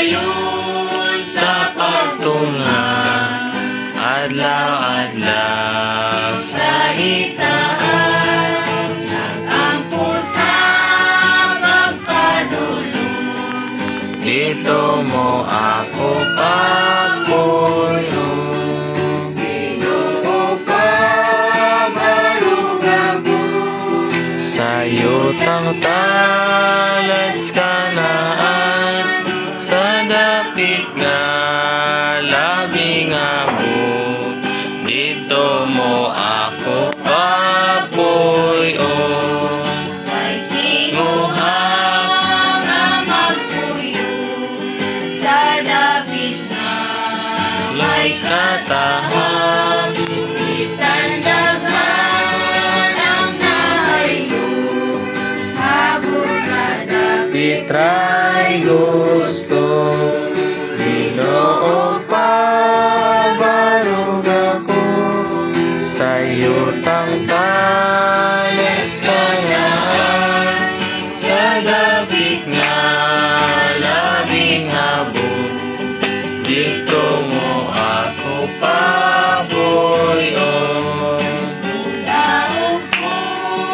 dayon sa pagtunga, adlaw-adlaw sa itaas, Nag-ampo sa pagpadulong, dito mo ako papuyo. Ginoo pabarugabo, Sa'yo tang talad Kanaan, sa dapit nga labing abot, dito mo ako papuyo. kay tinguhang nga magpuyo, sa dapit nga May katahan, bisan daghan ang nahayo, habog nga dapit bitray gusto. Ginoo pabarog ako, sa'yo tang talas Kanaan, sa dapit nga labing habog, dito mo ako pabuyo. Daog ko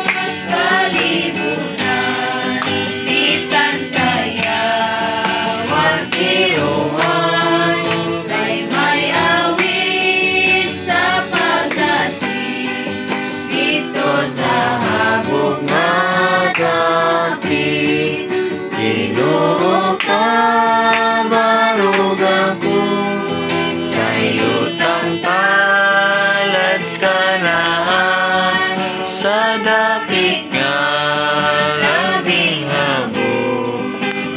mas kalibutan, bisan sayawan kiruan, kay may awit sa pagdasig, dito sa habog nga dapit. Ginoo pabarog ako, sa'yo tang palad Kanaan, sa dapit nga labing habog,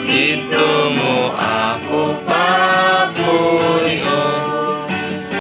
dito